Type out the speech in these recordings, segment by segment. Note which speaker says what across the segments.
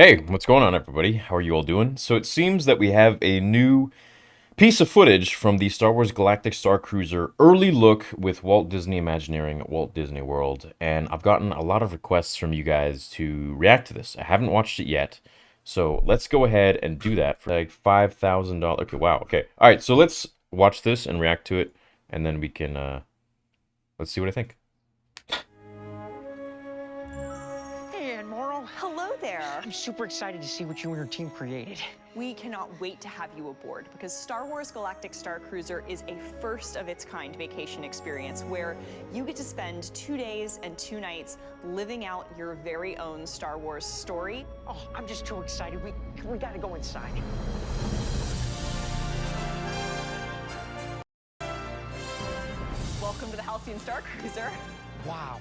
Speaker 1: Hey, what's going on, everybody? How are you all doing? So it seems that we have a new piece of footage from the Star Wars Galactic Star Cruiser early look with Walt Disney Imagineering at Walt Disney World, and I've gotten a lot of requests from you guys to react to this. I haven't watched it yet, so let's go ahead and do that for like $5,000. Okay, wow. Okay, all right. So let's watch this and react to it, and then we can let's see what I think.
Speaker 2: Hey, Aunt Morrow.
Speaker 3: Hello there.
Speaker 2: I'm super excited to see what you and your team created.
Speaker 3: We cannot wait to have you aboard because Star Wars Galactic Star Cruiser is a first of its kind vacation experience where you get to spend 2 days and 2 nights living out your very own Star Wars story.
Speaker 2: Oh, I'm just too excited. We gotta go inside.
Speaker 3: Welcome to the Halcyon Star Cruiser.
Speaker 2: Wow.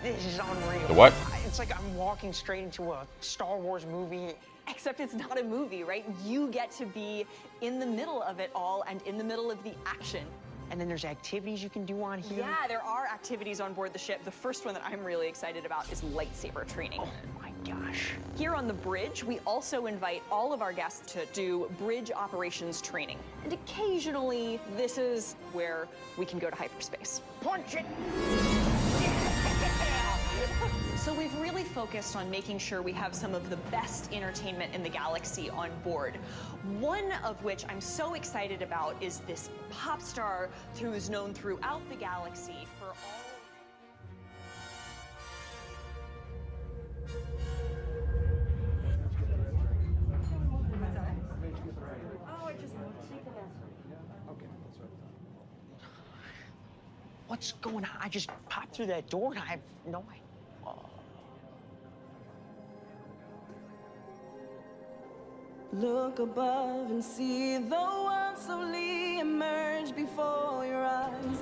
Speaker 2: This is unreal.
Speaker 1: The what?
Speaker 2: It's like I'm walking straight into a Star Wars movie.
Speaker 3: Except it's not a movie, right? You get to be in the middle of it all and in the middle of the action.
Speaker 2: And then there's activities you can do on here.
Speaker 3: Yeah, there are activities on board the ship. The first one that I'm really excited about is lightsaber training.
Speaker 2: Oh my gosh.
Speaker 3: Here on the bridge, we also invite all of our guests to do bridge operations training. And occasionally, this is where we can go to hyperspace.
Speaker 2: Punch it!
Speaker 3: So we've really focused on making sure we have some of the best entertainment in the galaxy on board. One of which I'm so excited about is this pop star who's known throughout the galaxy for all...
Speaker 2: What's going on? I just popped through that door and I have no idea.
Speaker 4: Look above and see the world slowly emerge before your eyes.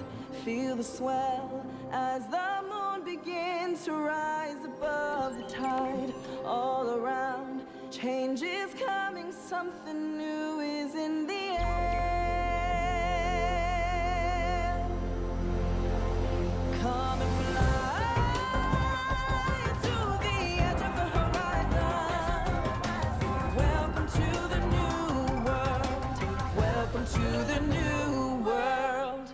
Speaker 4: Feel the swell as the moon begins to rise above the tide. All around, change is coming, something new is in the air. Come and fly to the edge of the horizon. Welcome to the new world. Welcome to the new world.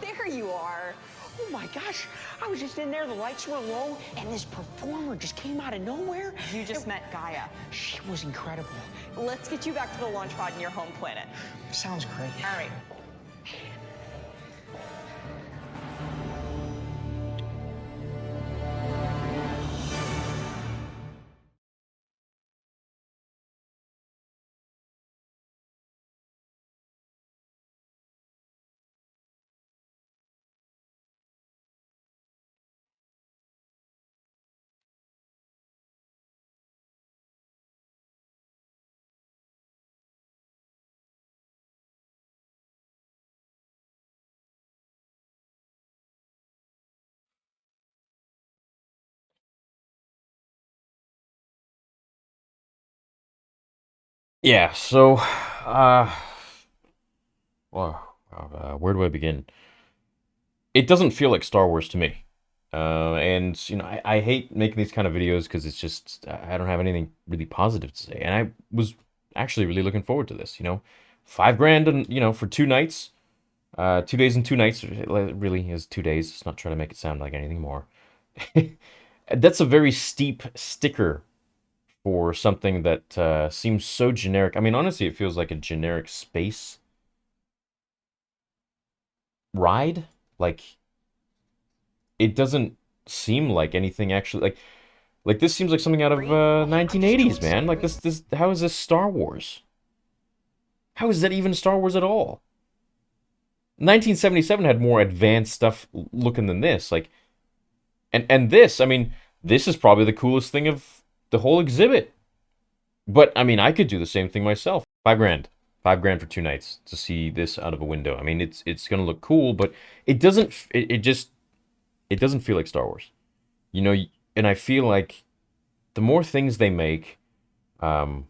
Speaker 3: There you are.
Speaker 2: Oh my gosh, I was just in there, the lights were low, and this performer just came out of nowhere.
Speaker 3: You just met Gaia.
Speaker 2: She was incredible.
Speaker 3: Let's get you back to the launch pod in your home planet.
Speaker 2: Sounds great.
Speaker 3: All right.
Speaker 1: Yeah. So, well, where do I begin? It doesn't feel like Star Wars to me. And you know, I hate making these kind of videos because it's just I don't have anything really positive to say. And I was actually really looking forward to this. You know, 5 grand and for 2 nights, 2 days and 2 nights. It really is 2 days. It's not trying to make it sound like anything more. That's a very steep sticker for something that seems so generic. I mean, honestly, it feels like a generic space ride. Like it doesn't seem like anything actually like this seems like something out of 1980s, man. Like this how is this Star Wars? How is that even Star Wars at all? 1977 had more advanced stuff looking than this. Like and this, I mean, this is probably the coolest thing of the whole exhibit. But I mean, I could do the same thing myself. 5 grand. 5 grand for 2 nights to see this out of a window. I mean, it's gonna look cool, but it doesn't. It just it doesn't feel like Star Wars, you know. And I feel like the more things they make, and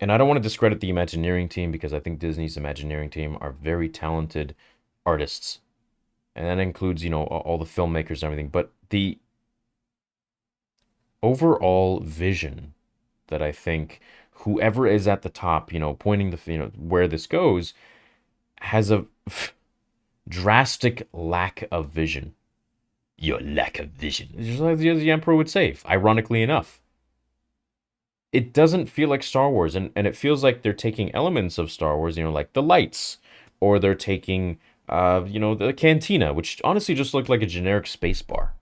Speaker 1: I don't want to discredit the Imagineering team because I think Disney's Imagineering team are very talented artists. and that includes, you know, all the filmmakers and everything, but the overall vision that I think whoever is at the top, you know, pointing the, you know, where this goes, has a drastic lack of vision. Your lack of vision. Just like the Emperor would say, ironically enough. It doesn't feel like Star Wars, and it feels like they're taking elements of Star Wars, you know, like the lights, or they're taking, you know, the cantina, which honestly just looked like a generic space bar,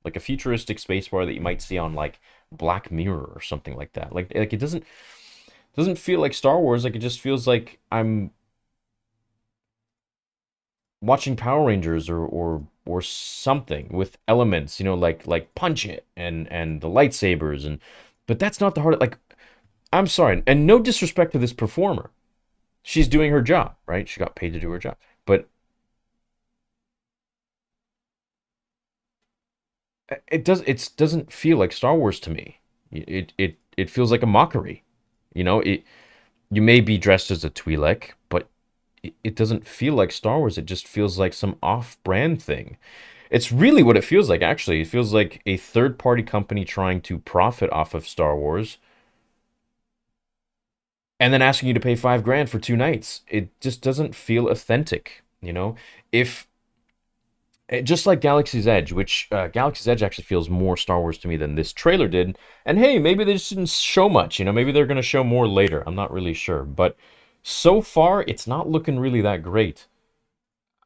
Speaker 1: like a futuristic space bar that you might see on like Black Mirror or something like that. Like it doesn't feel like Star Wars. Like it just feels like I'm watching Power Rangers or something with elements, you know, like Punch It and the lightsabers, and but that's not the heart of, like, I'm sorry, and no disrespect to this performer. She's doing her job, right? She got paid to do her job. But it doesn't feel like Star Wars to me. It feels like a mockery. You know, you may be dressed as a Twi'lek, but it doesn't feel like Star Wars. It just feels like some off-brand thing. It's really what it feels like, actually. It feels like a third-party company trying to profit off of Star Wars and then asking you to pay $5,000 for 2 nights. It just doesn't feel authentic, you know? If just like Galaxy's Edge, which Galaxy's Edge actually feels more Star Wars to me than this trailer did. And hey, maybe they just didn't show much, you know? Maybe they're going to show more later. I'm not really sure. But so far, it's not looking really that great.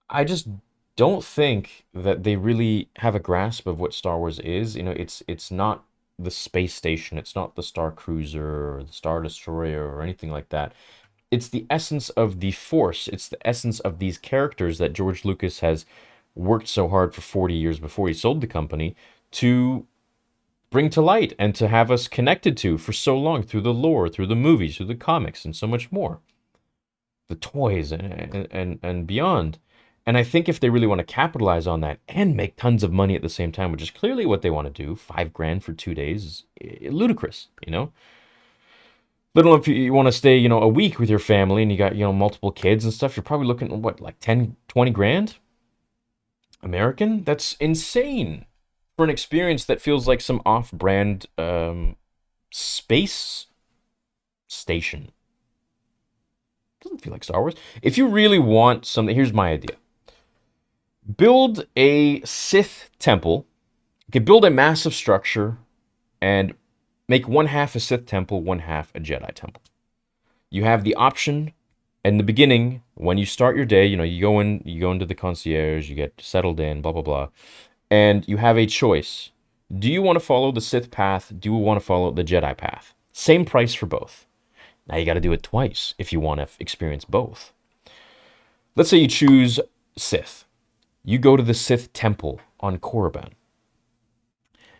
Speaker 1: I just don't think that they really have a grasp of what Star Wars is. You know, it's not the space station, it's not the Star Cruiser or the Star Destroyer or anything like that. It's the essence of the Force. It's the essence of these characters that George Lucas has worked so hard for 40 years before he sold the company to bring to light and to have us connected to for so long through the lore, through the movies, through the comics, and so much more. The toys and beyond. And I think if they really want to capitalize on that and make tons of money at the same time, which is clearly what they want to do, $5,000 for 2 days is ludicrous, you know? Let alone if you want to stay, you know, a week with your family and you got, you know, multiple kids and stuff, you're probably looking at what, like 10, 20 grand? American? That's insane for an experience that feels like some off-brand space station. Doesn't feel like Star Wars. If you really want something, here's my idea. Build a Sith temple. You could build a massive structure and make one half a Sith temple, one half a Jedi temple. You have the option in the beginning, when you start your day, you know, you go into the concierge, you get settled in, blah, blah, blah, and you have a choice. Do you want to follow the Sith path? Do you want to follow the Jedi path? Same price for both. Now you got to do it twice if you want to experience both. Let's say you choose Sith. You go to the Sith temple on Korriban.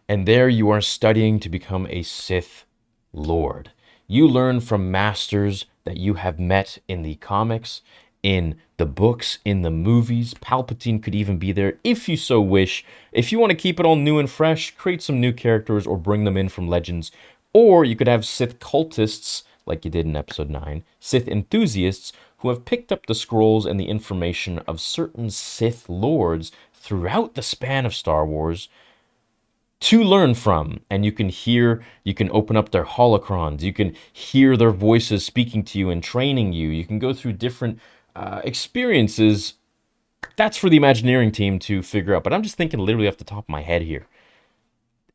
Speaker 1: And there you are studying to become a Sith Lord. You learn from masters that you have met in the comics, in the books, in the movies. Palpatine could even be there if you so wish. If you want to keep it all new and fresh, create some new characters or bring them in from Legends. Or you could have Sith cultists, like you did in Episode 9, Sith enthusiasts who have picked up the scrolls and the information of certain Sith lords throughout the span of Star Wars to learn from. And you can open up their holocrons, you can hear their voices speaking to you and training you. You can go through different experiences. That's for the Imagineering team to figure out, but I'm just thinking literally off the top of my head here.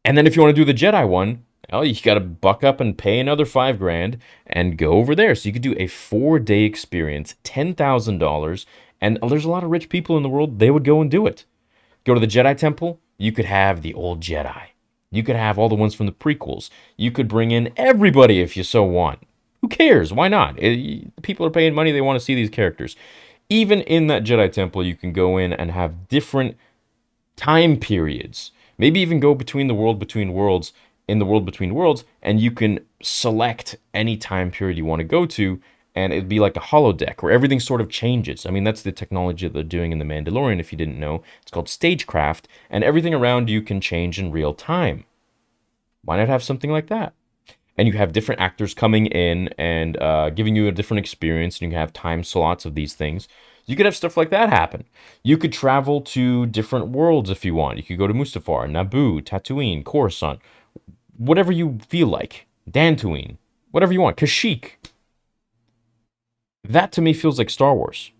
Speaker 1: And then if you want to do the Jedi one, well, you got to buck up and pay another $5,000 and go over there. So you could do a 4-day experience, $10,000, and there's a lot of rich people in the world, they would go and do it. Go to the Jedi Temple, you could have the old Jedi. You could have all the ones from the prequels. You could bring in everybody if you so want. Who cares? Why not? People are paying money, they want to see these characters. Even in that Jedi Temple, you can go in and have different time periods. Maybe even go between the world between worlds, in the world between worlds, and you can select any time period you want to go to, and it'd be like a holodeck where everything sort of changes. I mean, that's the technology that they're doing in The Mandalorian, if you didn't know. It's called stagecraft, and everything around you can change in real time. Why not have something like that? And you have different actors coming in and giving you a different experience, and you can have time slots of these things. You could have stuff like that happen. You could travel to different worlds if you want. You could go to Mustafar, Naboo, Tatooine, Coruscant, whatever you feel like. Dantooine, whatever you want. Kashyyyk. That to me feels like Star Wars.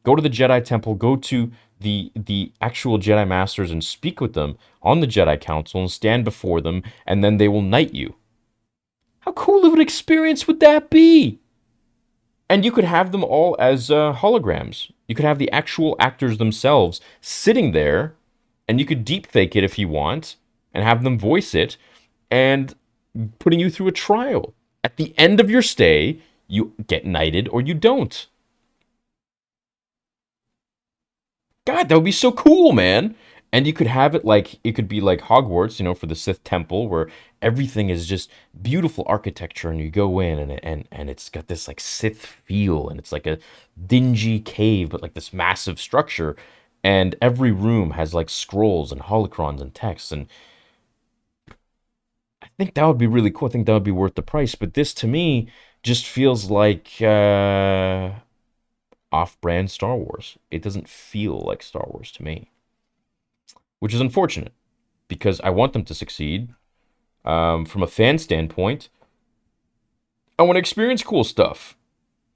Speaker 1: Go to the Jedi Temple, go to the actual Jedi Masters and speak with them on the Jedi Council and stand before them, and then they will knight you. How cool of an experience would that be? And you could have them all as holograms. You could have the actual actors themselves sitting there, and you could deep fake it if you want, and have them voice it, and putting you through a trial. At the end of your stay, you get knighted or you don't. God, that would be so cool, man. And you could have it like, it could be like Hogwarts, you know, for the Sith Temple, where everything is just beautiful architecture, and you go in and it's got this like Sith feel, and it's like a dingy cave, but like this massive structure, and every room has like scrolls and holocrons and texts, and I think that would be really cool. I think that would be worth the price. But this to me just feels like off-brand Star Wars. It doesn't feel like Star Wars to me, which is unfortunate because I want them to succeed. From a fan standpoint, I want to experience cool stuff.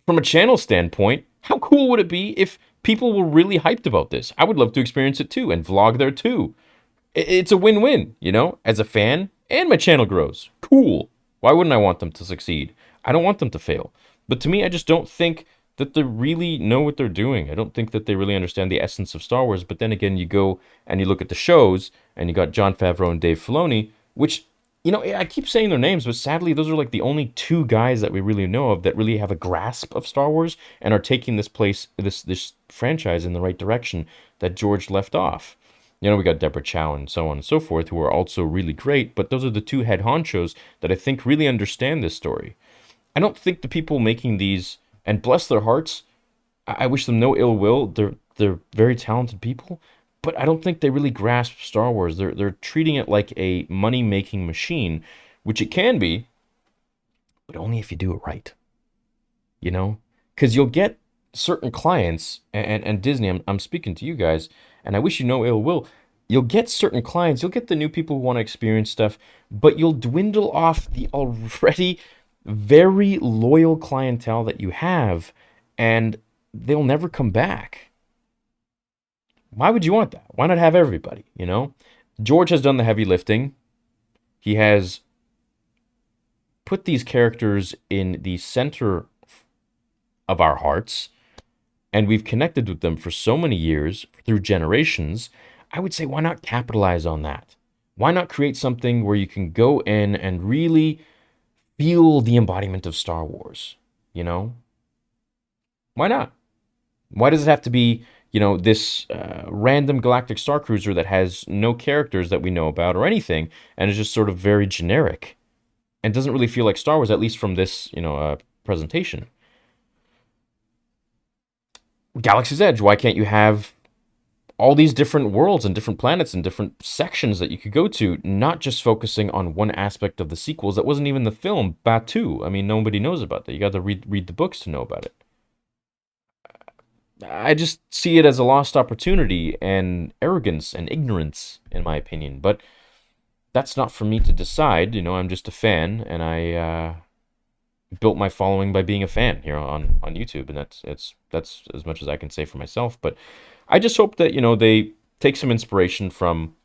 Speaker 1: From a channel standpoint, how cool would it be if people were really hyped about this? I would love to experience it too and vlog there too. It's a win-win, you know, as a fan, and my channel grows. Cool. Why wouldn't I want them to succeed? I don't want them to fail. But to me, I just don't think that they really know what they're doing. I don't think that they really understand the essence of Star Wars. But then again, you go and you look at the shows, and you got Jon Favreau and Dave Filoni, which, you know, I keep saying their names, but sadly, those are like the only two guys that we really know of that really have a grasp of Star Wars and are taking this franchise in the right direction that George left off. You know, we got Deborah Chow and so on and so forth, who are also really great, but those are the two head honchos that I think really understand this story. I don't think the people making these, and bless their hearts, I wish them no ill will. They're very talented people, but I don't think they really grasp Star Wars. They're treating it like a money-making machine, which it can be, but only if you do it right. You know? Because you'll get certain clients, and Disney, I'm speaking to you guys, and I wish you no ill will. You'll get certain clients, you'll get the new people who want to experience stuff, but you'll dwindle off the already very loyal clientele that you have, and they'll never come back. Why would you want that? Why not have everybody, you know? George has done the heavy lifting. He has put these characters in the center of our hearts, and we've connected with them for so many years, through generations. I would say, why not capitalize on that? Why not create something where you can go in and really feel the embodiment of Star Wars, you know? Why not? Why does it have to be, you know, this random galactic star cruiser that has no characters that we know about or anything, and is just sort of very generic and doesn't really feel like Star Wars, at least from this, you know, presentation? Galaxy's Edge, why can't you have all these different worlds and different planets and different sections that you could go to, not just focusing on one aspect of the sequels that wasn't even the film, Batuu? I mean, nobody knows about that. You got to read the books to know about it. I just see it as a lost opportunity and arrogance and ignorance, in my opinion. But that's not for me to decide. You know, I'm just a fan, and I built my following by being a fan here on YouTube, and that's as much as I can say for myself. But I just hope that, you know, they take some inspiration from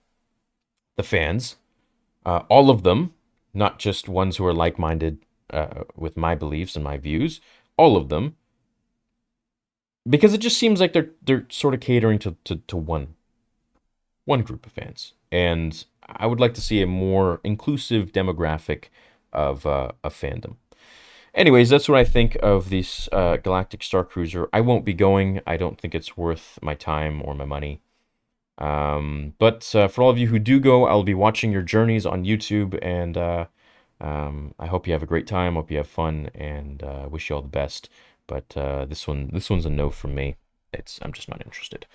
Speaker 1: the fans, all of them, not just ones who are like-minded with my beliefs and my views, all of them, because it just seems like they're sort of catering to one group of fans, and I would like to see a more inclusive demographic of fandom. Anyways, that's what I think of this Galactic Star Cruiser. I won't be going. I don't think it's worth my time or my money. But for all of you who do go, I'll be watching your journeys on YouTube, and I hope you have a great time. Hope you have fun, and wish you all the best. But this one's a no from me. I'm just not interested.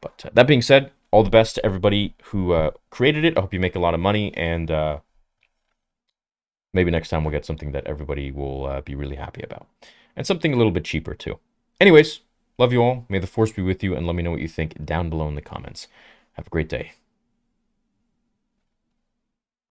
Speaker 1: But that being said, all the best to everybody who created it. I hope you make a lot of money, and maybe next time we'll get something that everybody will be really happy about. And something a little bit cheaper too. Anyways, Love you all. May the Force be with you, and let me know what you think down below in the comments. Have a great day.